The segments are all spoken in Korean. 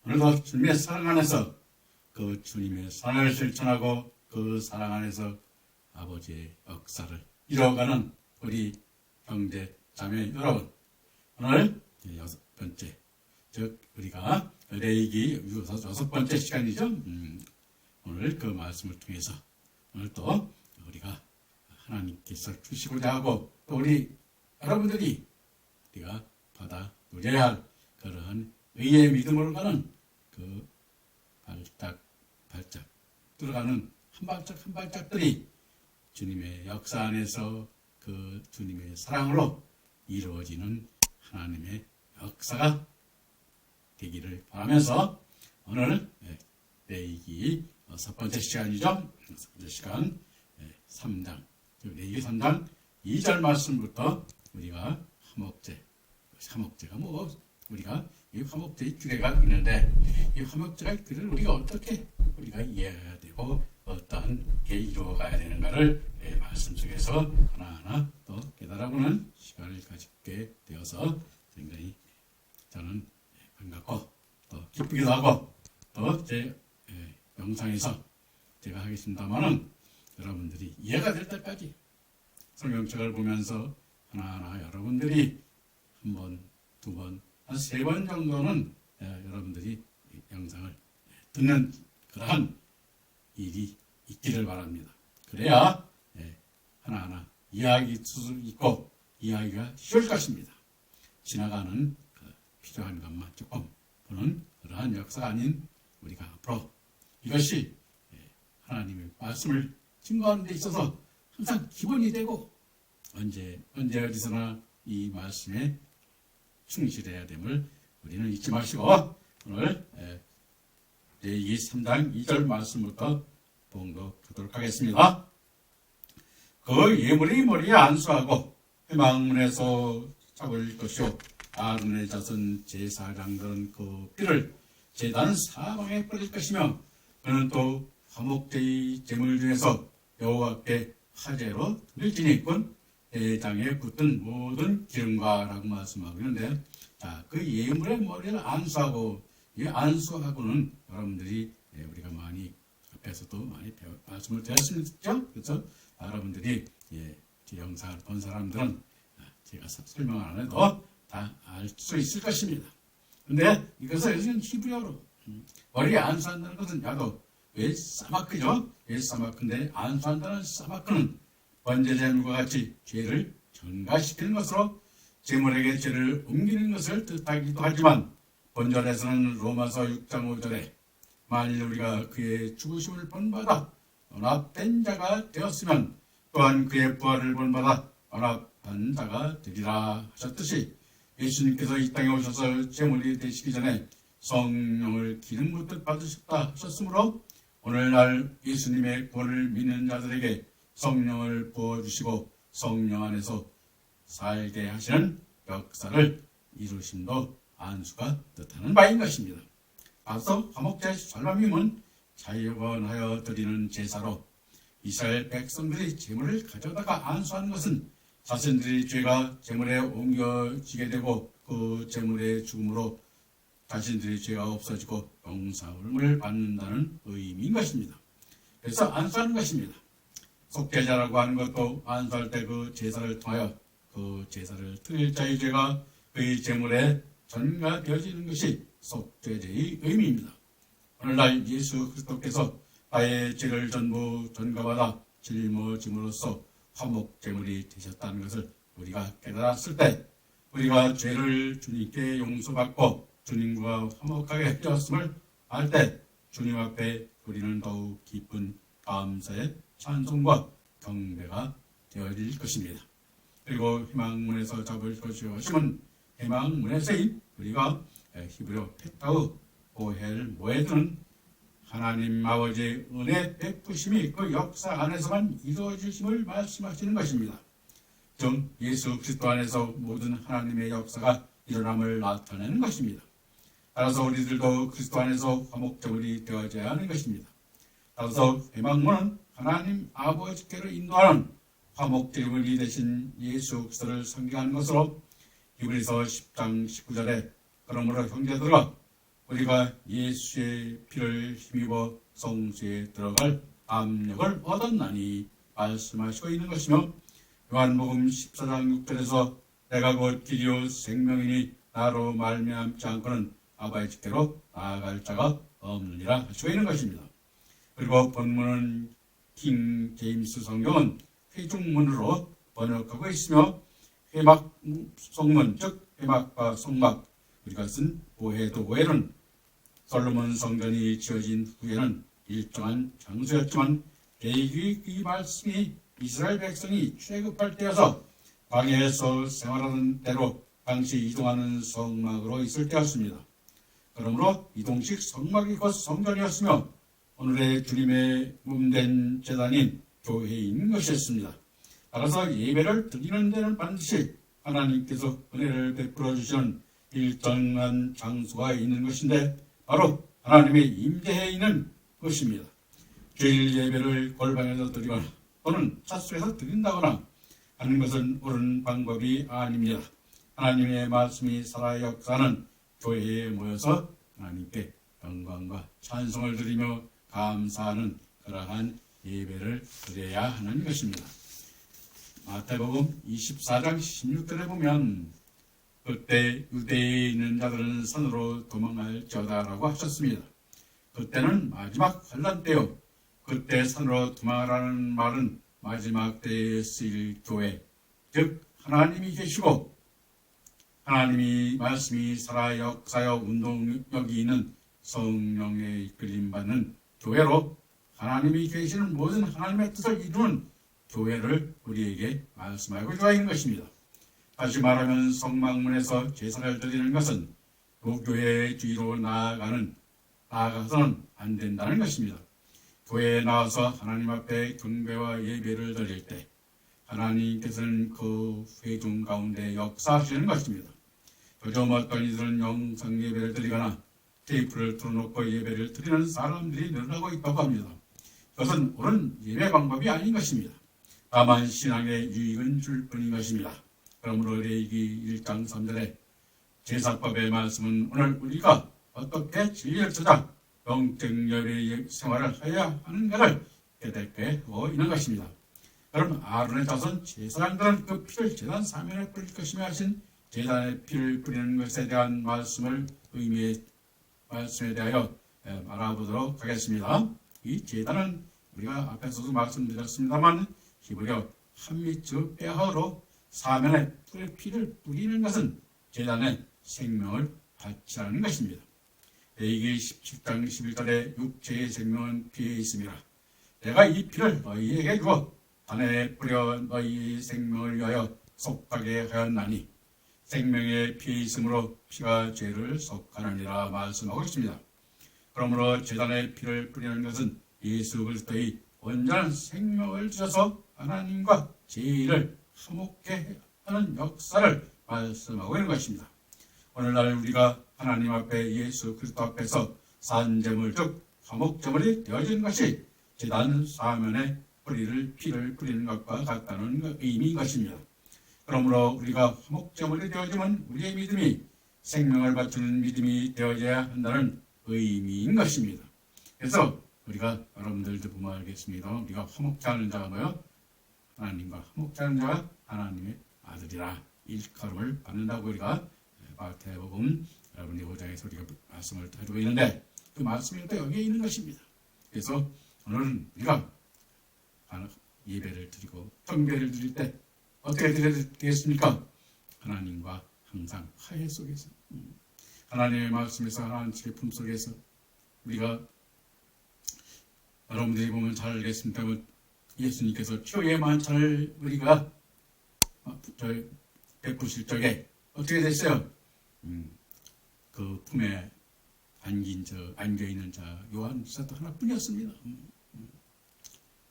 오늘도 주님의 사랑 안에서 그 주님의 사랑을 실천하고 그 사랑 안에서 아버지의 역사를 이뤄가는 우리 형제 자매 여러분, 오늘 6번째, 즉 우리가 레위기 6번째 시간이죠. 오늘 그 말씀을 통해서 오늘 또 우리가 하나님께서 주시고자 하고 또 우리 여러분들이 우리가 받아 누려야 할 그러한 의의 믿음으로 가는 그 발짝 들어가는 한 발짝 한 발짝들이 주님의 역사 안에서 그 주님의 사랑으로 이루어지는 하나님의 역사가 되기를 바라면서 오늘 레위기 6번째 시간이죠. 6번째 시간 3장, 레위기 3장 2절 말씀부터 우리가 화목제가 우리가 이 화목제의 규례가 있는데 이 화목제의 규례를 우리가 어떻게 이해해야 되고 어떠하게 이루어가야 되는가를 말씀 속에서 하나하나 또 깨달아보는 시간을 가지게 되어서 굉장히 저는 반갑고 또 기쁘기도 하고 또 제 영상에서 제가 하겠습니다만은 여러분들이 이해가 될 때까지 성경책을 보면서 하나하나 여러분들이 한 번, 두 번, 한 3번 정도는 여러분들이 영상을 듣는 그러한 일이 있기를 바랍니다. 그래야 하나하나 이해하기 수 있고 이해하기가 쉬울 것입니다. 지나가는 필요한 것만 조금 보는 그러한 역사가 아닌 우리가 앞으로 이것이 하나님의 말씀을 증거하는 데 있어서 항상 기본이 되고 언제 어디서나 이 말씀에 충실해야 됨을 우리는 잊지 마시고 오늘 레위기 3장 2절 말씀부터 봉독하도록 하겠습니다. 그 예물의 머리에 안수하고 회막문에서 잡을 것이요 아론의 자손 제사장들은 그 피를 제단 사방에 뿌릴 것이며 그는 또 화목제의 제물 중에서 여호와께 화제로 드릴 지니꾼 대장에 붙은 모든 기름과라고 말씀하고 있는데, 그 예물의 머리를 안수하고, 이 안수하고는 여러분들이 우리가 많이 앞에서도 많이 말씀을 드렸습니다. 그래서 여러분들이 제 영상을 본 사람들은 제가 설명 안 해도 다 알 수 있을 것입니다. 근데 이것을 히브리어로 머리에 안수한다는 것은 야도 왜 사마크죠? 왜 사마크인데 안수한다는 사마크는 번제제물과 같이 죄를 전가시키는 것으로 제물에게 죄를 옮기는 것을 뜻하기도 하지만 본절에서는 로마서 6장 5절에 만일 우리가 그의 죽으심을 본받아 연합된 자가 되었으면 또한 그의 부활을 본받아 연합한 자가 되리라 하셨듯이 예수님께서 이 땅에 오셔서 제물이 되시기 전에 성령을 기름 붓듯 받으셨다 하셨으므로 오늘날 예수님의 구원을 믿는 자들에게 성령을 부어주시고 성령 안에서 살게 하시는 역사를 이루심도 안수가 뜻하는 바인 것입니다. 앞서 화목제 설람임은 자유건하여 드리는 제사로 이스라엘 백성들이 제물을 가져다가 안수하는 것은 자신들의 죄가 제물에 옮겨지게 되고 그 제물의 죽음으로 자신들의 죄가 없어지고 용서를 받는다는 의미인 것입니다. 그래서 안수하는 것입니다. 속죄자라고 하는 것도 안수할 때 그 제사를 통하여 그 제사를 드릴 자의 죄가 그의 제물에 전가되어지는 것이 속죄제의 의미입니다. 오늘날 예수 그리스도께서 나의 죄를 전부 전가받아 짊어짐으로써 화목제물이 되셨다는 것을 우리가 깨달았을 때 우리가 죄를 주님께 용서받고 주님과 화목하게 되었음을 알 때 주님 앞에 우리는 더욱 기쁜 감사의 찬송과 경배가 되어질 것입니다. 그리고 희망문에서 잡을 것이오심은 희망문에서인 우리가 히브리어 페타우 오헬 모에드는 하나님 아버지의 은혜 베푸심이 그 역사 안에서만 이루어지심을 말씀하시는 것입니다. 즉 예수 그리스도 안에서 모든 하나님의 역사가 일어남을 나타내는 것입니다. 따라서 우리들도 그리스도 안에서 화목제물이 되어져야 하는 것입니다. 따라서 회막문은 하나님 아버지께로 인도하는 화목제물이 되신 예수 그리스도를 상징하는 것으로 히브리서 10장 19절에 그러므로 형제들아 우리가 예수의 피를 힘입어 성소에 들어갈 압력을 얻었나니 말씀하시고 있는 것이며, 요한복음 14장 6절에서 내가 곧 길이요 생명이니 나로 말미암지 않고는 아버지께로 나아갈 자가 없느니라 하시고 있는 것입니다. 그리고 본문은 킹 제임스 성경은 회중문으로 번역하고 있으며, 회막 성문, 즉 회막과 성막, 우리가 쓴 보혜도회는 솔로몬 성전이 지어진 후에는 일정한 장소였지만, 레위기 이 말씀이 이스라엘 백성이 출애굽할 때여서 광야에서 생활하는 때로 당시 이동하는 성막으로 있을 때였습니다. 그러므로 이동식 성막이 곧 성전이었으며, 오늘의 주님의 몸된 제단인 교회인 것이었습니다. 따라서 예배를 드리는 데는 반드시 하나님께서 은혜를 베풀어 주시는 일정한 장소가 있는 것인데, 바로 하나님의 임재에 있는 것입니다. 주일 예배를 골방에서 드리거나 또는 찻속에서 드린다거나 하는 것은 옳은 방법이 아닙니다. 하나님의 말씀이 살아 역사하는 교회에 모여서 하나님께 영광과 찬송을 드리며 감사하는 그러한 예배를 드려야 하는 것입니다. 마태복음 24장 16절에 보면 그때 유대에 있는 자들은 산으로 도망할지어다라고 하셨습니다. 그때는 마지막 환란 때요. 그때 산으로 도망하라는 말은 마지막 때에 쓰일 교회, 즉 하나님이 계시고 하나님이 말씀이 살아 역사여 운동력이 있는 성령의 이끌림받는 교회로, 하나님이 계시는 모든 하나님의 뜻을 이루는 교회를 우리에게 말씀하고 있는 것입니다. 다시 말하면 성막문에서 제사를 드리는 것은 교회의 주위로 나아가서는 안 된다는 것입니다. 교회에 나와서 하나님 앞에 경배와 예배를 드릴 때 하나님께서는 그 회중 가운데 역사하시는 것입니다. 요즘 어떤 이들은 영상 예배를 드리거나 테이프를 틀어놓고 예배를 드리는 사람들이 늘어나고 있다고 합니다. 그것은 옳은 예배 방법이 아닌 것입니다. 다만 신앙의 유익은 줄 뿐인 것입니다. 그러므로 레위기 1장 3절에 제사법의 말씀은 오늘 우리가 어떻게 진리를 찾아 영적 예배 생활을 해야 하는가를 깨닫게 하고 있는 것입니다. 그럼 아론의 자손 제사장들은 그 피를 제단 사면에 뿌릴 것이며 하신 제단의 피를 뿌리는 것에 대한 말씀에 대하여 알아보도록 하겠습니다. 이 제단은 우리가 앞에서도 말씀드렸습니다만 히브리어 함미츠 빼하로 사면에 피를 뿌리는 것은 제단의 생명을 바치라는 것입니다. 레위기 17장 11절에 육체의 생명은 피에 있음이라. 내가 이 피를 너희에게 주어 단에 뿌려 너희 생명을 위하여 속하게 하였나니 생명의 피에 있으므로 피가 죄를 속하느니라 말씀하고 있습니다. 그러므로 제단의 피를 뿌리는 것은 예수 그리스도의 온전한 생명을 주셔서 하나님과 죄를 화목케 하는 역사를 말씀하고 있는 것입니다. 오늘날 우리가 하나님 앞에 예수 그리스도 앞에서 산제물 즉 화목제물이 되어진 것이 제단 사면에 피를 뿌리는 것과 같다는 의미인 것입니다. 그러므로 우리가 화목제물이 되어지면 우리의 믿음이 생명을 바치는 믿음이 되어져야 한다는 의미인 것입니다. 그래서 우리가 여러분들도 보면 알겠습니다. 우리가 화목지 않은 자가 뭐요? 하나님과 화목지 않은 자가 하나님의 아들이라 일컬음을 받는다고 우리가 마태복음 여러분의 5장에서 우리가 말씀을 해주고 있는데, 그 말씀이 또 여기에 있는 것입니다. 그래서 오늘은 우리가 예배를 드리고 경배를 드릴 때 어떻게 드려야 되겠습니까? 하나님과 항상 화해 속에서, 하나님의 말씀에서, 하나님의 제품 속에서 우리가, 여러분들이 보면 잘 알겠습니다. 예수님께서 치유의 만찬을 우리가 베푸실 적에 어떻게 됐어요? 그 품에 안겨있는 자 요한 사도 하나뿐이었습니다.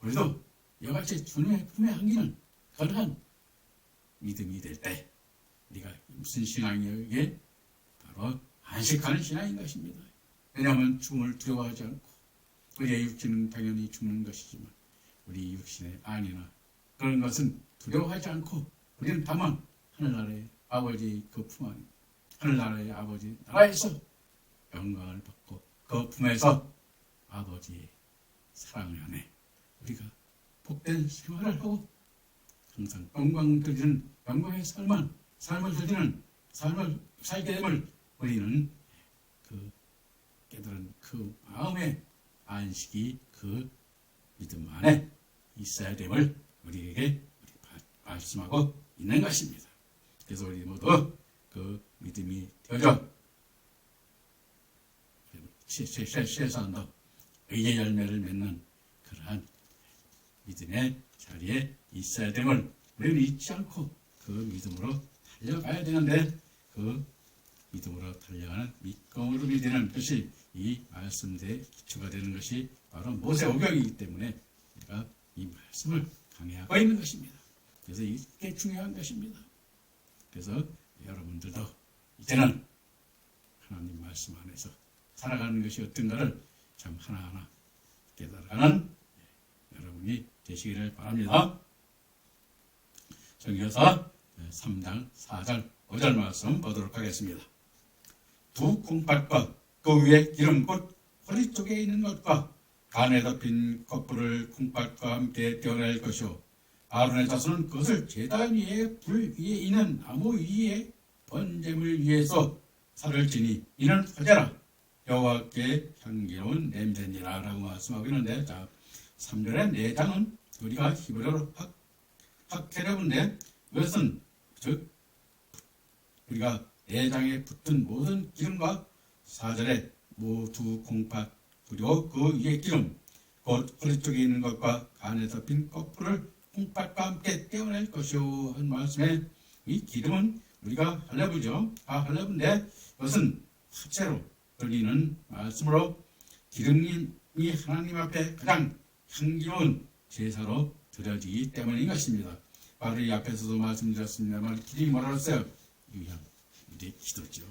그래도 이같이 주님의 품에 안기는 그러한 믿음이 될 때 우리가 무슨 신앙이게 바로 안식하는 신앙인 것입니다. 왜냐하면 죽음을 두려워하지 않고, 우리의 육신은 당연히 죽는 것이지만 우리 육신의 안이나 그런 것은 두려워하지 않고, 우리는 다만 하늘나라의 아버지 그 품 안에, 하늘나라의 아버지 나라에서 영광을 받고 그 품에서 아버지의 사랑 안에 우리가 복된 생활을 하고 항상 영광의 삶을 드리는 삶을 살게 됨을 우리는 그 깨달은 그 마음의 안식이 그 믿음 안에 있어야 됨을 우리에게 말씀하고 있는 것입니다. 그래서 우리 모두 그 믿음이 되어져 세상도 의의 열매를 맺는 그러한 믿음의 자리에 있어야 됨을 우리는 잊지 않고 그 믿음으로 달려가야 되는데 그 믿음으로 달려가는 믿음으로 믿는 것이 이 말씀대의 기초가 되는 것이 바로 모세오경이기 때문에 우리가 이 말씀을 강해하고 있는 것입니다. 그래서 이게 중요한 것입니다. 그래서 여러분들도 이제는 하나님 말씀 안에서 살아가는 것이 어떤가를 참 하나하나 깨달아가는 여러분이 되시기를 바랍니다. 정교사 3장 4절 5절 말씀 보도록 하겠습니다. 두 콩팥과 그 위에 기름 곧 허리 쪽에 있는 것과 간에 덮인 껍질을 콩팥과 함께 떼어낼 것이요 아론의 자손은 그것을 제단 위에 불 위에 있는 나무 위에 번제물 위에서 살을 지니 이는 화제라 여호와께 향기로운 냄새니라 라고 말씀하고 있는데, 자 3절의 내장은 우리가 히브리어로 학케레브인데 이것은 즉 우리가 내장에 붙은 모든 기름과 4절에 모두 콩팥 그리고 그 위에 기름 곧 허리 쪽에 있는 것과 간에 덮인 껍질을 콩팥과 함께 떼어낼 것이요 한 말씀에 이 기름은 우리가 할레브죠. 할레브인데 이것은 화채로 들리는 말씀으로 기름이 하나님 앞에 가장 향기로운 제사로 드려지기 때문인 것입니다. 바로 이 앞에서도 말씀드렸습니다만 기름이 뭐라고 했어요? 유향, 우리의 기도죠.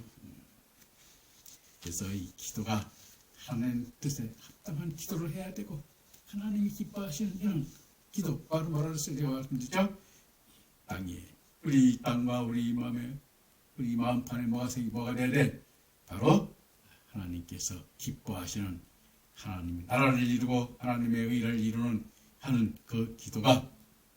그래서 이 기도가 하나님 뜻에 합당한 기도를 해야 되고 하나님이 기뻐하시는 이런 기도, 바로 뭐라고 했어요? 말씀드렸죠? 땅에 우리 땅과 우리 마음에 우리 마음판에 뭐가 돼야 돼? 바로 하나님께서 기뻐하시는 하나님의 나라를 이루고 하나님의 의를 이루는 하는 그 기도가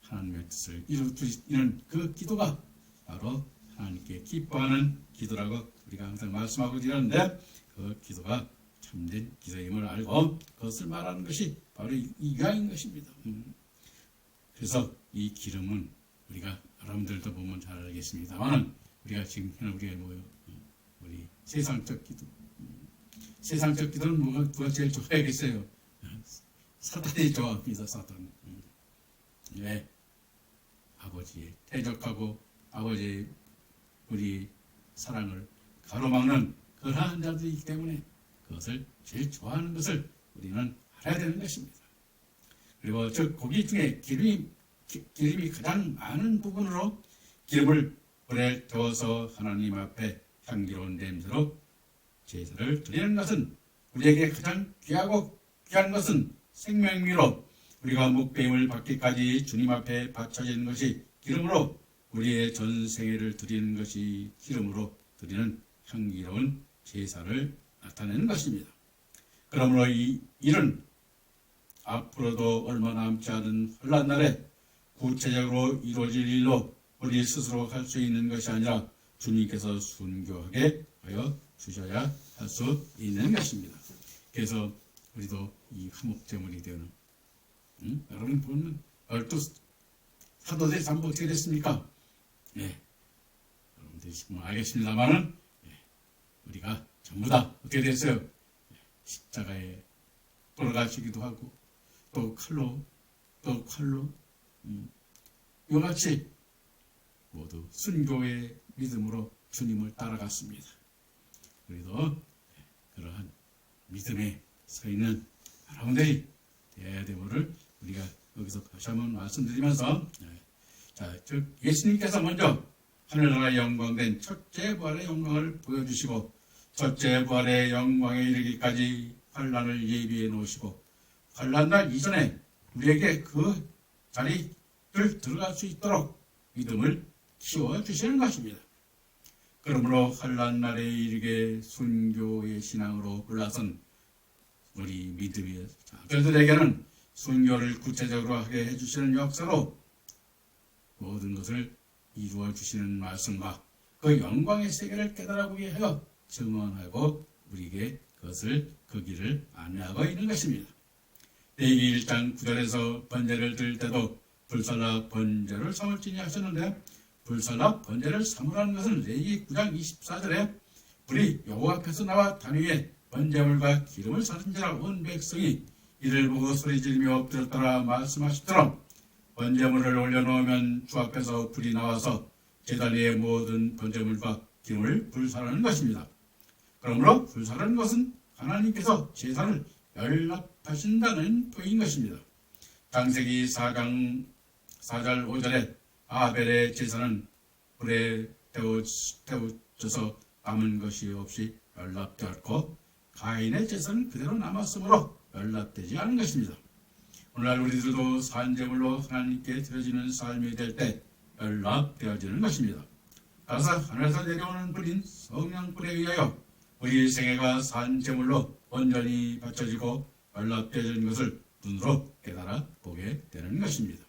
하나님의 뜻을 이루는 그 기도가 바로 하나님께 기뻐하는 기도라고 우리가 항상 말씀하고 있는데 그 기도가 참된 기도임을 알고 그것을 말하는 것이 바로 이 유향인 것입니다. 그래서 이 기름은 우리가 여러분들도 보면 잘 알겠습니다만 우리가 지금 우리가 우리 세상적 기도 세상적 기도는 뭐가 제일 좋아하겠어요? 사탄이 좋아합니다. 사탄. 왜? 아버지의 대적하고 아버지의 우리 사랑을 가로막는 그러한 자들이기 때문에 그것을 제일 좋아하는 것을 우리는 알아야 되는 것입니다. 그리고 저 고기 중에 기름이 가장 많은 부분으로 기름을 불에 태워서 하나님 앞에 향기로운 냄새로 제사를 드리는 것은 우리에게 가장 귀하고 귀한 것은 생명미로 우리가 목배임을 받기까지 주님 앞에 바쳐지는 것이 기름으로 우리의 전생애를 드리는 것이 기름으로 드리는 향기로운 제사를 나타내는 것입니다. 그러므로 이 일은 앞으로도 얼마 남지 않은 환난 날에 구체적으로 이루어질 일로 우리 스스로 할 수 있는 것이 아니라 주님께서 순교하게 하여 주셔야 할 수 있는 것입니다. 그래서 우리도 이 화목제물이 되는 여러분 보면 12 사도들이 전부 어떻게 됐습니까? 네, 여러분들이 지금 알겠습니다만은 우리가 전부 다 어떻게 됐어요? 십자가에 돌아가시기도 하고 또 칼로 이와 같이 모두 순교의 믿음으로 주님을 따라갔습니다. 우리도 그러한 믿음에 서 있는 여러분들이 되어야 되므를 우리가 여기서 다시 한번 말씀드리면서 즉 예수님께서 먼저 하늘나라의 영광된 첫째 부활의 영광을 보여주시고 첫째 부활의 영광에 이르기까지 환난을 예비해 놓으시고 환난날 이전에 우리에게 그 자리를 들어갈 수 있도록 믿음을 키워주시는 것입니다. 그러므로 환난 날에 이르게 순교의 신앙으로 올라선 우리 믿음의 자들에게는 순교를 구체적으로 하게 해주시는 역사로 모든 것을 이루어 주시는 말씀과 그 영광의 세계를 깨달아보게 하여 증언하고 우리에게 그 길을 안내하고 있는 것입니다. 레위기 1장 9절에서 번제를 드릴 때도 불살라 번제를 삼을지니 하셨는데, 불살라 번제를 삼으라는 것은 레위기 9장 24절에 불이 여호와 앞에서 나와 단 위에 번제물과 기름을 사른지라 온 백성이 이를 보고 소리지르며 엎드렸더라 말씀하시처럼 번제물을 올려놓으면 주 앞에서 불이 나와서 제단 위의 모든 번제물과 기름을 불사르는 것입니다. 그러므로 불사르는 것은 하나님께서 제사를 연락하신다는 표인 것입니다. 창세기 4장 4절 5절에 아벨의 제사는 불에 태워져서 남은 것이 없이 연락되었고, 가인의 제사는 그대로 남았으므로 연락되지 않은 것입니다. 오늘날 우리들도 산제물로 하나님께 드려지는 삶이 될 때 연락되어지는 것입니다. 따라서 하늘에서 내려오는 불인 성령불에 의하여 우리 생애가 산제물로 온전히 바쳐지고 연락되어지는 것을 눈으로 깨달아 보게 되는 것입니다.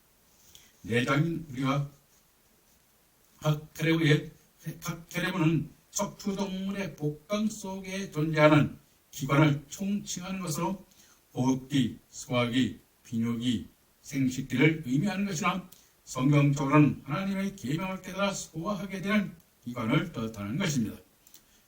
내장인 우리가 각 케레브는 척추동물의 복강 속에 존재하는 기관을 총칭하는 것으로 호흡기, 소화기, 비뇨기, 생식기를 의미하는 것이나 성경적으로는 하나님의 계명을 깨달아 소화하게 되는 기관을 뜻하는 것입니다.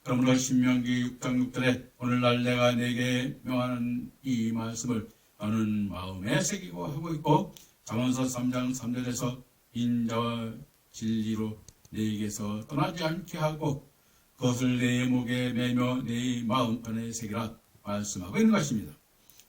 그러므로 신명기 6장 6절에 오늘날 내가 네게 명하는 이 말씀을 너는 마음에 새기고 하고 있고, 잠언서 3장 3절에서 인자와 진리로 네게서 떠나지 않게 하고 그것을 내 목에 매며 네 마음판에 새기라 말씀하고 있는 것입니다.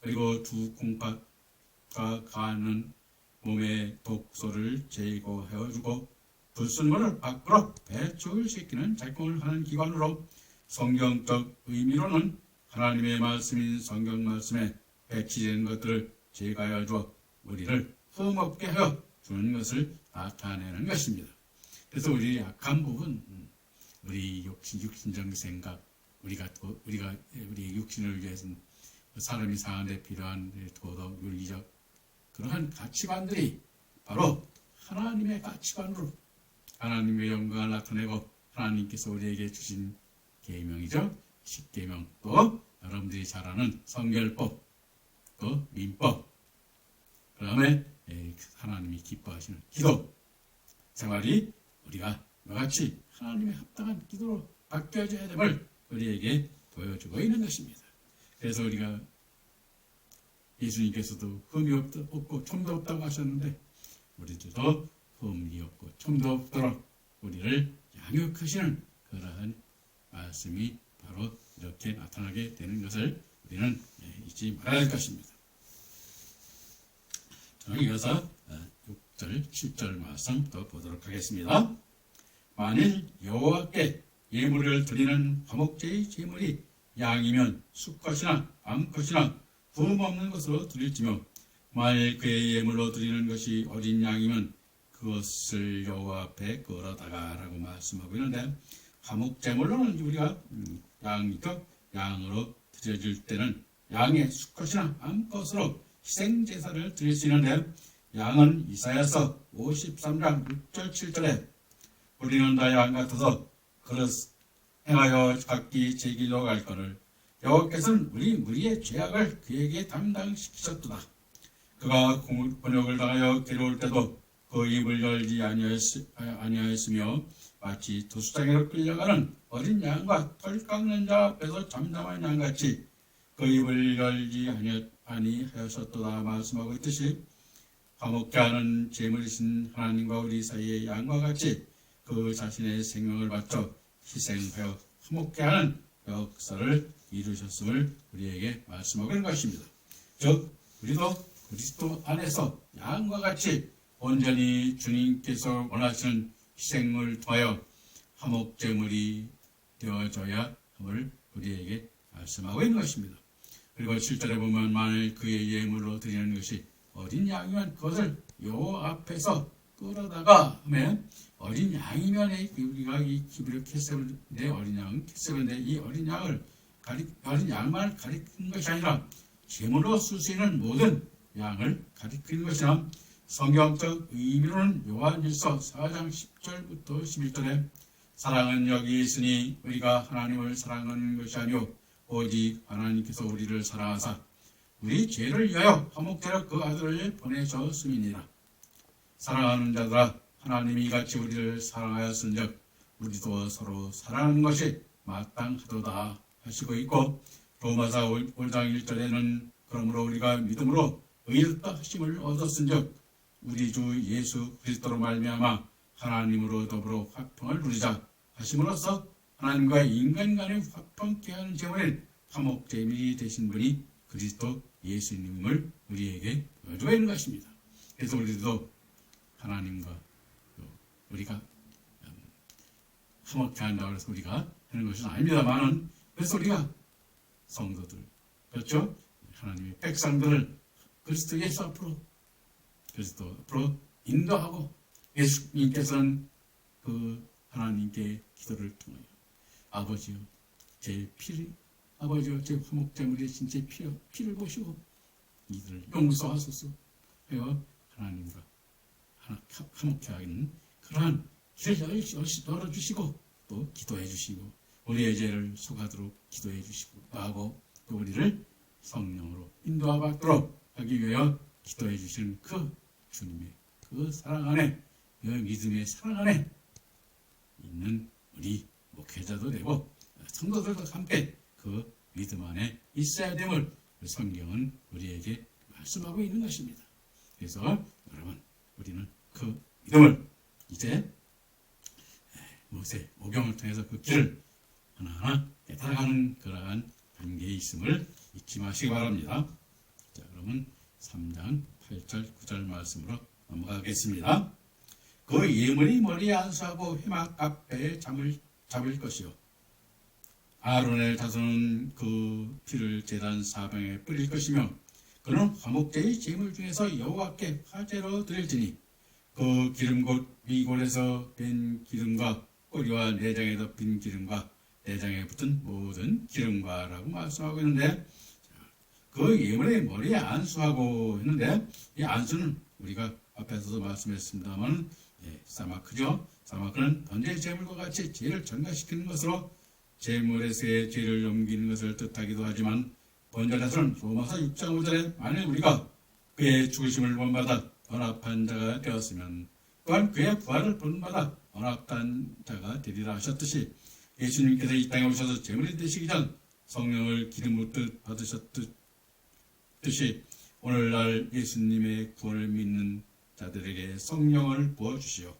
그리고 두 콩팥과 간은 몸의 독소를 제거해주고 불순물을 밖으로 배출시키는 작용을 하는 기관으로, 성경적 의미로는 하나님의 말씀인 성경 말씀에 배치된 것들을 제거하여 주어 우리를 흠없게 하여 주는 것을 나타내는 것입니다. 그래서 우리 약한 부분, 우리 육신적 생각, 우리 육신을 위해서는 사람이 사는데 필요한 도덕, 윤리적 그러한 가치관들이 바로 하나님의 가치관으로 하나님의 영광을 나타내고 하나님께서 우리에게 주신 계명이죠. 십계명, 또 여러분들이 잘 아는 성결법, 또 민법, 그 다음에 하나님이 기뻐하시는 기도 생활이 우리가 이같이 하나님의 합당한 기도로 바뀌어져야 됨을 우리에게 보여주고 있는 것입니다. 그래서 우리가 예수님께서도 흠이 없고 첨도 없다고 하셨는데, 우리들도 흠이 없고 첨도 없도록 우리를 양육하시는 그러한 말씀이 바로 이렇게 나타나게 되는 것을 우리는 잊지 말아야 할 것입니다. 저는 이어서 6절, 7절 말씀 더 보도록 하겠습니다. 만일 여호와께 예물을 드리는 화목제의 제물이 양이면 수컷이나 암컷이나 흠없는 것으로 드릴지며, 만일 그의 예물로 드리는 것이 어린 양이면 그것을 여호와 앞에 끌어다가라고 말씀하고 있는데, 화목제물로는 우리가 양으로 드려질 때는 양의 수컷이나 암컷으로 희생제사를 드릴 수 있는데, 양은 이사야서 53장 6절 7절에 우리는 다 양 같아서 그릇 행하여 각기 제 길로 갈 거를 여호와께서는 우리 무리의 죄악을 그에게 담당시키셨도다. 그가 곤욕을 당하여 괴로울 때도 그 입을 열지 아니하였으며 마치 도수장애로 끌려가는 어린 양과 털 깎는 자 앞에서 잠잠한 양같이 그 입을 열지 아니하였도다 말씀하고 있듯이, 화목케 하는 제물이신 하나님과 우리 사이의 양과 같이 그 자신의 생명을 바쳐 희생하여 화목케 하는 역사를 이루셨음을 우리에게 말씀하고 있는 것입니다. 즉 우리도 그리스도 안에서 양과 같이 온전히 주님께서 원하시는 희생을 통하여 화목제물이 되어져야 함을 우리에게 말씀하고 있는 것입니다. 그리고 7절에 보면 만일 그의 예물로 드리는 것이 어린 양이면 그것을 여호와 앞에서 끌어다가 하면 어린 양이면 우리가 이 기브력 캐세븐데 어린 양 캐세븐데 이 어린 양만 가리키는 것이 아니라 제물로 쓸 수 있는 모든 양을 가리키는 것이나 성경적 의미로는 요한일서 4장 10절부터 11절에 사랑은 여기 있으니 우리가 하나님을 사랑하는 것이 아니요 오직 하나님께서 우리를 사랑하사 우리 죄를 위하여 화목제로 그 아들을 보내셨음이니라. 사랑하는 자들아 하나님이 이같이 우리를 사랑하였은즉 우리도 서로 사랑하는 것이 마땅하도다 하시고 있고 로마서 5장 1절에는 그러므로 우리가 믿음으로 의롭다 하심을 얻었은즉 우리 주 예수 그리스도로 말미암아 하나님으로 더불어 화평을 누리자 하심으로써 하나님과 인간 간의 화평케 하는 제물인 화목제물이 되신 분이 그리스도 예수님을 우리에게 여주어 있는 것입니다. 그래서 우리도 하나님과 우리가 화목케 한다고 해서 우리가 하는 것은 아닙니다만은 그래서 우리가 성도들 그렇죠? 하나님의 백성들을 그리스도 예수 앞으로 인도하고 예수님께서는 그 하나님께 기도를 통하여 아버지요 제 피를 아버지요 제 화목제물에 진짜 피를 보시고 이들을 용서하소서 하여 하나님과 화목케 하는 그러한 길을 열어주시고 또 기도해 주시고 우리의 죄를 속하도록 기도해 주시고 하고 또 우리를 성령으로 인도하도록 하기 위하여 기도해 주시는 그 주님의 그 사랑 안에 그 믿음의 사랑 안에 있는 우리 목회자도 되고 성도들도 함께 그 믿음 안에 있어야 됨을 성경은 우리에게 말씀하고 있는 것입니다. 그래서 여러분 우리는 그 믿음을 이제 모세 오경을 통해서 그 길을 하나하나 깨달아가는 그러한 단계에 있음을 잊지 마시기 바랍니다. 자, 그러면 3장 8절 9절 말씀으로 넘어가겠습니다. 그 예물이 머리에 안수하고 회막 앞에 잡을 것이요 아론의 자손은 그 피를 제단 사방에 뿌릴 것이며 그는 화목제의 제물 중에서 여호와께 화제로 드릴지니 그 기름 곧 위골에서 뺀 기름과 꼬리와 내장에 덮인 기름과 내장에 붙은 모든 기름과 라고 말씀하고 있는데 그 예물의 머리에 안수하고 했는데 이 안수는 우리가 앞에서도 말씀했습니다만 사마크죠. 사마크는 번제의 제물과 같이 죄를 전가시키는 것으로 제물에서의 죄를 넘기는 것을 뜻하기도 하지만 번제자손은 로마서 6장 5절에 만일 우리가 그의 죽으심을 본받아 언합한 자가 되었으면 또한 그의 부활을 본받아 언합한 자가 되리라 하셨듯이 예수님께서 이 땅에 오셔서 제물이 되시기 전 성령을 기름으로 받으셨듯이 오늘날 예수님의 구원을 믿는 자들에게 성령을 부어주시오.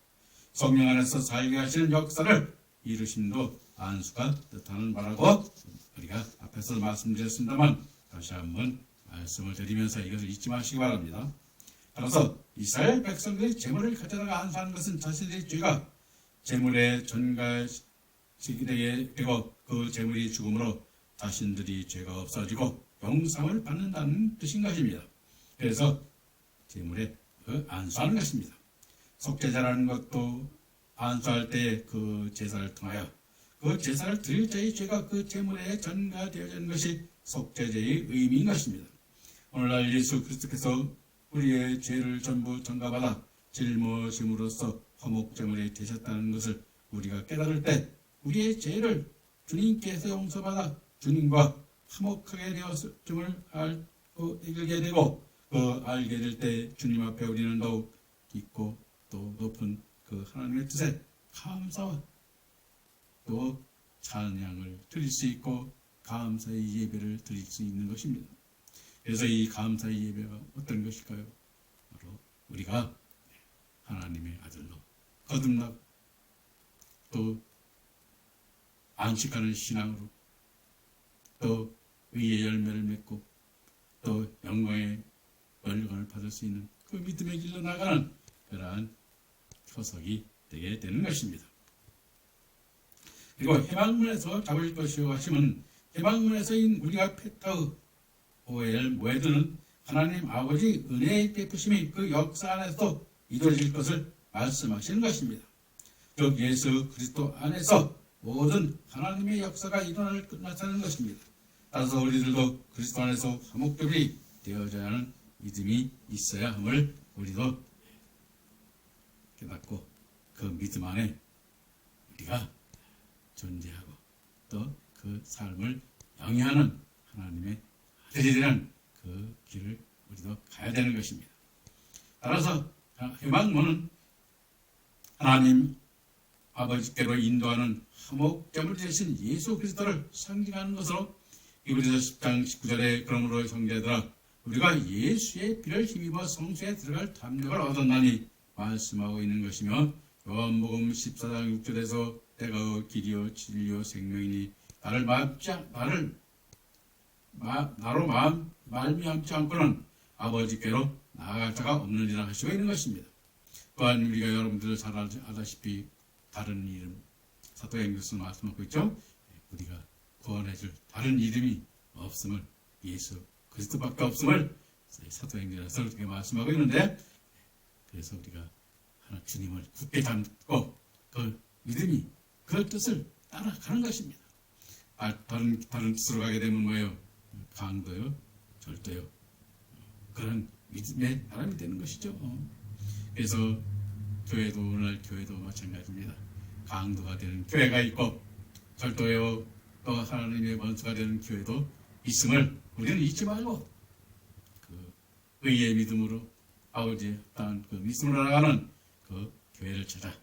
성령 안에서 살게 하시는 역사를 이루심도 안수가 뜻하는 바라고 우리가 앞에서 말씀드렸습니다만 다시 한번 말씀을 드리면서 이것을 잊지 마시기 바랍니다. 따라서 이스라엘 백성들이 제물을 가져다가 안수하는 것은 자신들의 죄가 제물에 전가시게 되고 그 제물이 죽음으로 자신들이 죄가 없어지고 영상을 받는다는 뜻인 것입니다. 그래서 제물에 안수하는 것입니다. 속죄제라는 것도 안수할 때 그 제사를 통하여 그 제사를 드릴 자의 죄가 그 제물에 전가되어지는 것이 속죄제의 의미인 것입니다. 오늘날 예수 그리스도께서 우리의 죄를 전부 전가받아 짊어짐으로써 화목제물이 되셨다는 것을 우리가 깨달을 때 우리의 죄를 주님께서 용서받아 주님과 화목하게 되었음을 알고 읽게 되고 그 알게 될 때 주님 앞에 우리는 더욱 깊고 또 높은 그 하나님의 뜻에 감사와 또 찬양을 드릴 수 있고 감사의 예배를 드릴 수 있는 것입니다. 그래서 이 감사의 예배가 어떤 것일까요? 바로 우리가 하나님의 아들로 거듭나고 또 안식하는 신앙으로 또 의의 열매를 맺고 또 영광의 열관을 받을 수 있는 그 믿음의 길로 나가는 그러한 표석이 되게 되는 것입니다. 그리고 해방문에서 잡을 것이요 하시면 해방문에서인 우리가 페타의 오엘 모에드는 하나님 아버지 은혜의 베푸심이 그 역사 안에서 이루어질 것을 말씀하시는 것입니다. 즉 예수 그리스도 안에서 모든 하나님의 역사가 일어날 나타나는 것입니다. 따라서 우리들도 그리스도 안에서 화목제물이 되어져야 하는 믿음이 있어야 함을 우리도 깨닫고 그 믿음 안에 우리가 존재하고 또 그 삶을 영위하는 하나님의 아들이 되는 그 길을 우리도 가야 되는 것입니다. 따라서 희망문은 하나님 아버지께로 인도하는 화목제물 되신 예수 그리스도를 상징하는 것으로 히브리서 10장 19절에 그러므로 형제들아 우리가 예수의 피를 힘입어 성소에 들어갈 담력을 얻었나니 말씀하고 있는 것이며 요한복음 14장 6절에서 내가 길이요 진리요 생명이니 나로 말미암지 않고는 아버지께로 나아갈 자가 없느니라 하시고 있는 것입니다. 또한 우리가 여러분들 잘 알다시피 다른 이름 사도행전에서 말씀하고 있죠. 우리가 구원해줄 다른 이름이 없음을 예수 그리스도밖에 없음을 사도행전에서 그렇게 말씀하고 있는데 그래서 우리가 하나 주님을 굳게 잡고 그 믿음이 그 뜻을 따라가는 것입니다. 다른 뜻으로 가게 되면 뭐예요? 강도요, 절도요. 그런 믿음의 사람이 되는 것이죠. 그래서 교회도 오늘 교회도 마찬가지입니다. 강도가 되는 교회가 있고 절도요 또 하나님의 원수가 되는 교회도 있음을 우리는 잊지 말고 그 의의 믿음으로 아버지의 땅 그 믿음으로 나가는 그 교회를 찾아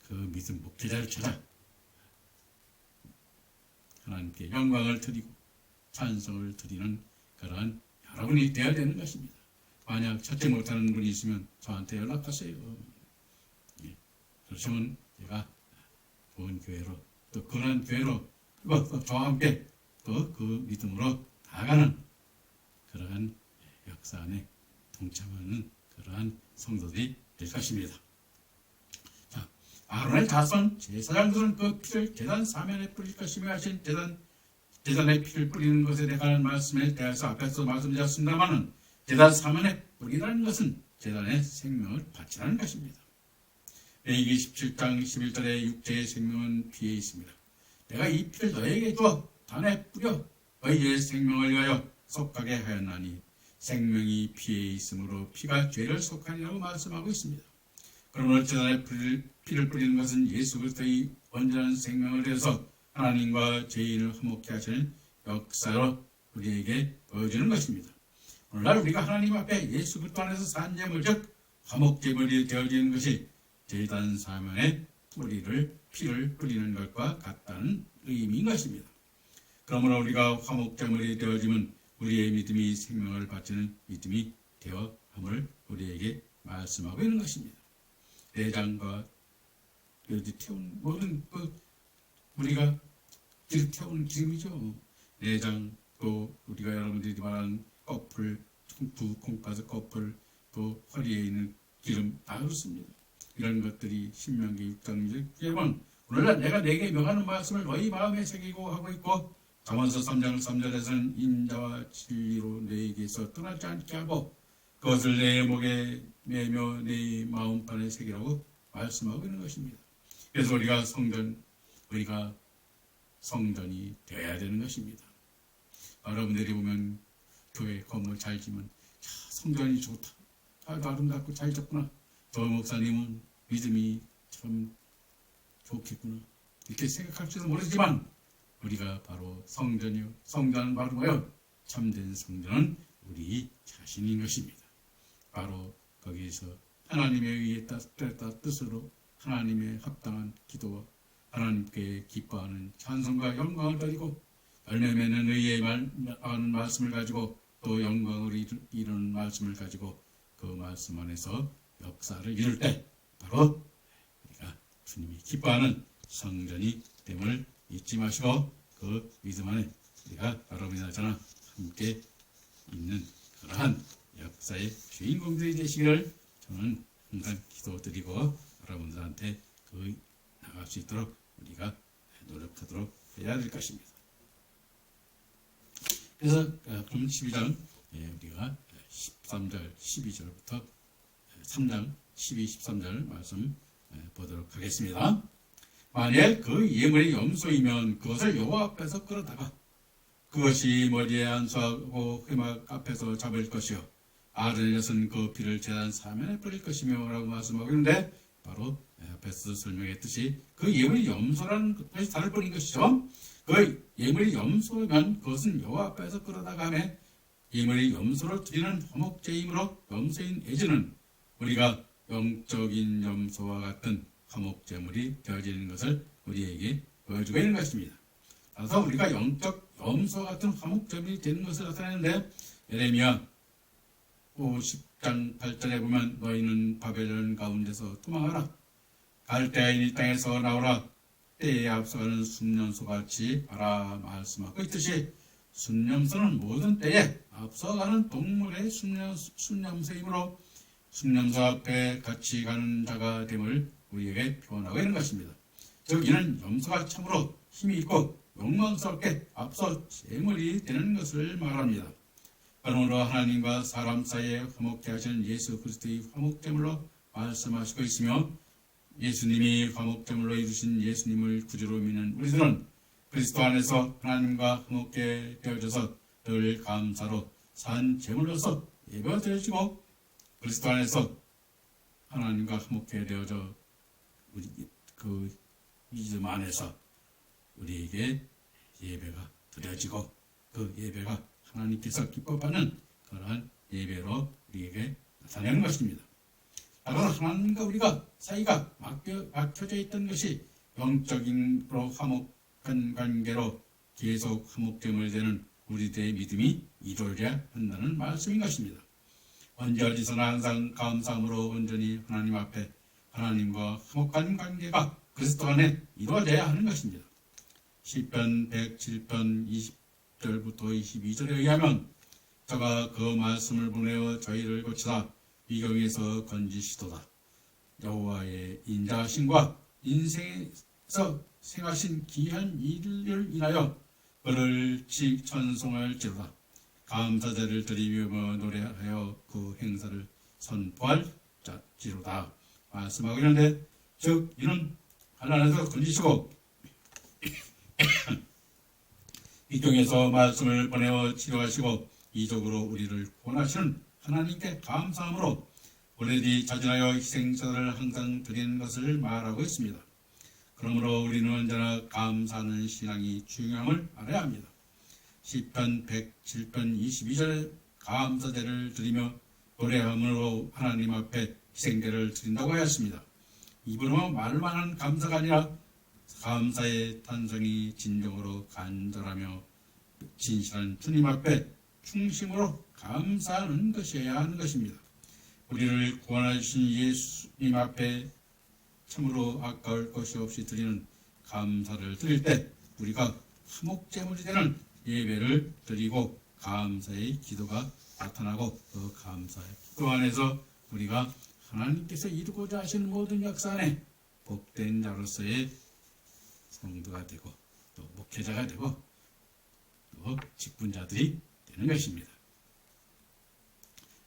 그 믿음 목회자를 찾아 하나님께 영광을 드리고 찬송을 드리는 그러한 여러분이 되어야 되는 것입니다. 만약 찾지 못하는 분이 있으면 저한테 연락하세요. 예. 그러시면 제가 좋은 교회로 또 그런 교회로 그리고 저와 함께 또 그 믿음으로 나아가는 그러한 역사 안에 동참하는 그러한 성도들이 될 것입니다. 자, 아론의 자손 제사장들은 그 피를 제단 사면에 뿌릴 것이며 하신 제단의 피를 뿌리는 것에 대한 말씀에 대해서 앞에서 말씀드렸습니다마는 제단 사면에 뿌리라는 것은 제단의 생명을 바치라는 것입니다. 레위기 17장 11절에 육체의 생명은 피에 있습니다. 내가 이 피를 너에게 주어 단에 뿌려 너희의 생명을 위하여 속하게 하였나니 생명이 피에 있으므로 피가 죄를 속하니라고 말씀하고 있습니다. 그러므로 제단에 피를 뿌리는 것은 예수 그리스도의 온전한 생명을 위해서 하나님과 죄인을 화목케 하시는 역사로 우리에게 보여주는 것입니다. 오늘날 우리가 하나님 앞에 예수 그리스도 안에서 산 제물 즉 화목제물이 되어지는 것이 제단 사면에 피를 뿌리는 것과 같다는 의미인 것입니다. 그러므로 우리가 화목제물이 되어지면 우리의 믿음이 생명을 바치는 믿음이 되어 함을 우리에게 말씀하고 있는 것입니다. 내장과 여기 태운 모든 우리가 태우는 기름이죠. 내장 또 우리가 여러분들이 말하는 꺼풀, 콩가스 꺼풀 또 허리에 있는 기름 다 그렇습니다. 이런 것들이 신명기 6장 6절에 오늘날 내가 내게 명하는 말씀을 너희 마음에 새기고 하고 있고 잠언서 3장 3절에서는 인자와 진리로 너에게서 떠나지 않게 하고 그것을 내 목에 매며 내 마음판에 새기라고 말씀하고 있는 것입니다. 그래서 우리가 성전이 되어야 되는 것입니다. 여러분들이 보면 교회 건물 잘 지면 성전이 좋다. 아름답고 잘 졌구나. 저 목사님은 믿음이 참 좋겠구나. 이렇게 생각할지도 모르지만 우리가 바로 성전이요. 성전은 바로 뭐요? 참된 성전은 우리 자신인 것입니다. 바로 거기에서 하나님에 의해 따뜻한 뜻으로 하나님의 합당한 기도와 하나님께 기뻐하는 찬송과 영광을 드리고 열매 맺는 의의 말씀을 가지고 또 영광을 이루는 말씀을 가지고 그 말씀 안에서 역사를 이룰 때 바로 우리가 주님이 기뻐하는 성전이 됨을 잊지 마시고 그 믿음 안에 우리가 여러분이나 저나 함께 있는 그러한 역사의 주인공들이 되시기를 저는 항상 기도드리고 여러분들한테 나갈 수 있도록 우리가 노력하도록 해야 될 것입니다. 그래서 금 12장 우리가 13절 12절부터 3장 12, 13절 말씀 보도록 하겠습니다. 만일 그 예물이 염소이면 그것을 여호와 앞에서 끌어다가 그것이 머리에 안수하고 회막 앞에서 잡을 것이요 아론의 젖은 그 피를 제단 사면에 뿌릴 것이며 라고 말씀하고 있는데, 바로 앞에서 설명했듯이 그 예물이 염소라는 것이 다를 뿐인 것이죠. 그 예물이 염소면 그것은 여호와 앞에서 끌어다가 하며, 예물이 염소로 드리는 화목제이므로 염소인 애주는 우리가 영적인 염소와 같은 화목제물이 되어지는 것을 우리에게 보여주고 있는 것입니다. 따라서 우리가 영적 염소와 같은 화목제물이 되는 것을 나타내는데, 예레미야 50장 8절에 보면 너희는 바벨론 가운데서 도망하라. 갈대아인 이 땅에서 나오라. 때에 앞서가는 순념소같이 하라 말씀하고 있듯이, 순념소는 모든 때에 앞서가는 동물의 순념소이므로 순념소 앞에 같이 가는 자가 됨을 우리에게 표현하고 있는 것입니다. 즉 이는 염소가 참으로 힘이 있고 욕망스럽게 앞서 제물이 되는 것을 말합니다. 그러므로 하나님과 사람 사이에 화목케 하시는 예수 그리스도의 화목제물로 말씀하시고 있으며, 예수님이 화목제물로 이루신 예수님을 구주로 믿는 우리들은 그리스도 안에서 하나님과 화목케 되어져서 늘 감사로 산 제물로서 예배드려지고, 그리스도 안에서 하나님과 화목케 되어져 우리 그 믿음 안에서 우리에게 예배가 드려지고, 그 예배가 하나님께서 기뻐하는 그러한 예배로 우리에게 나타내는 것입니다. 바로 하나님과 우리가 사이가 막혀져 있던 것이 영적인으로 화목한 관계로 계속 화목됨을 되는 우리들의 믿음이 이루어져야 한다는 말씀인 것입니다. 언제 어디서나 항상 감사함으로 온전히 하나님 앞에 하나님과 화목한 관계가 그리스도 안에 이루어져야 하는 것입니다. 시편 107편 20절부터 22절에 의하면, 저가 그 말씀을 보내어 저희를 고치사 위경에서 건지시도다. 여호와의 인자하심과 인생에서 생하신 귀한 일을 인하여 그를 찬송할지로다. 감사제를 드리며 노래하여 그 행사를 선포할지로다 말씀하고 있는데, 즉 이는 하나님께서 건지시고 위경에서 말씀을 보내어 치료하시고 이적으로 우리를 구원하시는 하나님께 감사함으로 우리들이 자진하여 희생자를 항상 드리는 것을 말하고 있습니다. 그러므로 우리는 언제나 감사하는 신앙이 중요함을 알아야 합니다. 시편 107편 22절에 감사제를 드리며 노래함으로 하나님 앞에 희생제를 드린다고 하였습니다. 입으로 말만 한 감사가 아니라 감사의 탄성이 진정으로 간절하며 진실한 주님 앞에 충심으로 감사하는 것이어야 하는 것입니다. 우리를 구원하신 예수님 앞에 참으로 아까울 것이 없이 드리는 감사를 드릴 때 우리가 화목제물이 되는 예배를 드리고 감사의 기도가 나타나고, 그 감사의 기도 안에서 우리가 하나님께서 이루고자 하시는 모든 역사 안에 복된 자로서의 성도가 되고 또 목회자가 되고 또 직분자들이 되는 것입니다.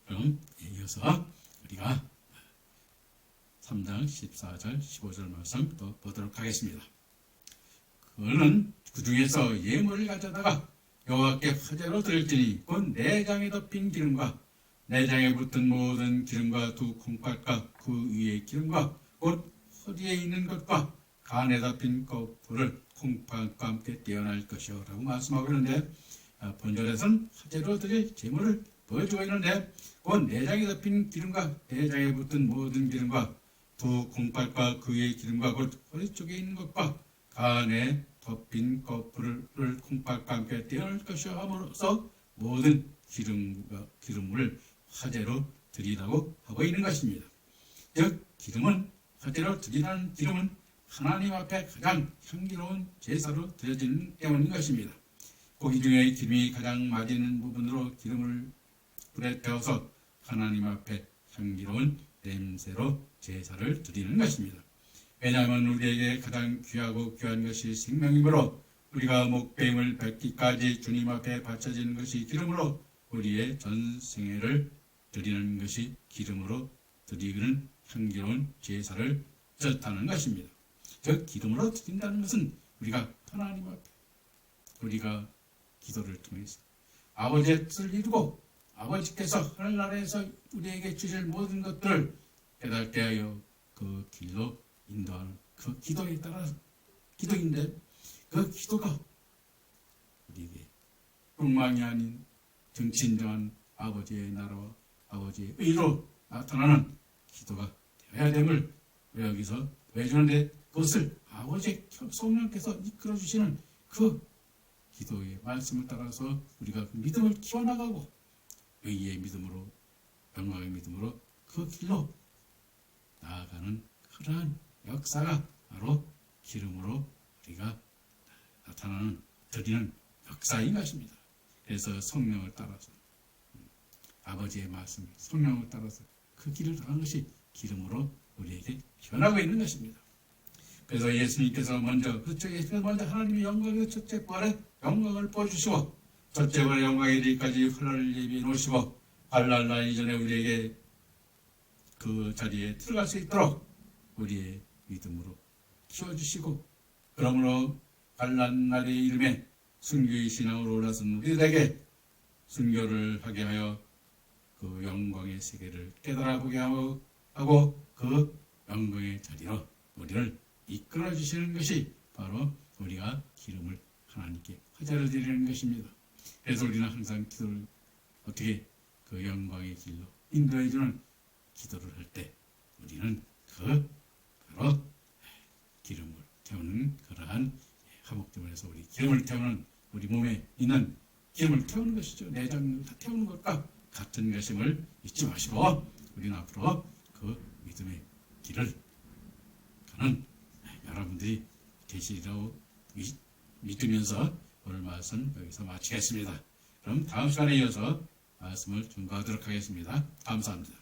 그럼 이어서 우리가 3장 14절 15절 말씀 또 보도록 하겠습니다. 그는 그 중에서 예물을 가져다가 여호와께 화제로 드릴지니 곧 내장에 덮인 기름과 내장에 붙은 모든 기름과 두 콩팥과 그 위의 기름과 곧 허리에 있는 것과 간에 덮인 거풀을 콩팥과 함께 떼어낼 것이요 라고 말씀하고 있는데, 본절에서는 화제로 드릴 제물을 보여주고 있는데, 곧 내장에 덮인 기름과 내장에 붙은 모든 기름과 두 콩팥과 그 위의 기름과 곧 허리 쪽에 있는 것과 간에 덮인 거풀을 콩팥과 함께 떼어낼 것이요 함으로써 모든 기름을 화제로 드리라고 하고 있는 것입니다. 즉 기름은 화제로 드리라는 기름은 하나님 앞에 가장 향기로운 제사로 드려지는 때문인 것입니다. 고기 중에 기름이 가장 맞이는 부분으로 기름을 불에 태워서 하나님 앞에 향기로운 냄새로 제사를 드리는 것입니다. 왜냐하면 우리에게 가장 귀하고 귀한 것이 생명이므로 우리가 목배임을 뱉기까지 주님 앞에 바쳐지는 것이 기름으로 우리의 전 생애를 드리는 것이 기름으로 드리는 향기로운 제사를 뜻하는 것입니다. 즉 기름으로 드린다는 것은 우리가 하나님 앞에 우리가 기도를 통해서 아버지의 뜻을 이루고 아버지께서 하늘나라에서 우리에게 주실 모든 것들을 깨닫게 하여 그 길로 인도하는 그 기도에 따라서 기도인데, 그 기도가 우리에게 욕망이 아닌 정친정한 아버지의 나라와 아버지의 의로 나타나는 기도가 되어야 됨을 여기서 보여주는데, 그것을 아버지의 성령께서 이끌어 주시는 그 기도의 말씀을 따라서 우리가 믿음을 키워나가고 의의 믿음으로, 영광의 믿음으로 그 길로 나아가는 그러한 역사가 바로 기름으로 우리가 나타나는 드리는 역사인 것입니다. 그래서 성령을 따라서 아버지의 말씀, 성령을 따라서 그 길을 가는 것이 기름으로 우리에게 변하고 있는 것입니다. 그래서 예수님께서 먼저 하나님의 영광의 첫째 부활의 영광을 보여주시고 첫째 부활의 영광에 이르기까지 환난을 예비해 놓으시고 환난 날 이전에 우리에게 그 자리에 들어갈 수 있도록 우리의 믿음으로 키워주시고, 그러므로 환난 날의 이름에 순교의 신앙으로 올라선 우리들에게 순교를 하게 하여 그 영광의 세계를 깨달아보게 하고 그 영광의 자리로 우리를 이끌어 주시는 것이 바로 우리가 기름을 하나님께 화제를 드리는 것입니다. 그래서 우리는 항상 기도를 어떻게 그 영광의 길로 인도해 주는 기도를 할 때 우리는 그 바로 기름을 태우는 그러한 화목제물에서 우리 기름을 태우는, 우리 몸에 있는 기름을 태우는 것이죠. 내장을 다 태우는 것과 같은 것임을 잊지 마시고 우리는 앞으로 그 믿음의 길을 가는 여러분들이 되시리라고 믿으면서 오늘 말씀 여기서 마치겠습니다. 그럼 다음 시간에 이어서 말씀을 증거하도록 하겠습니다. 감사합니다.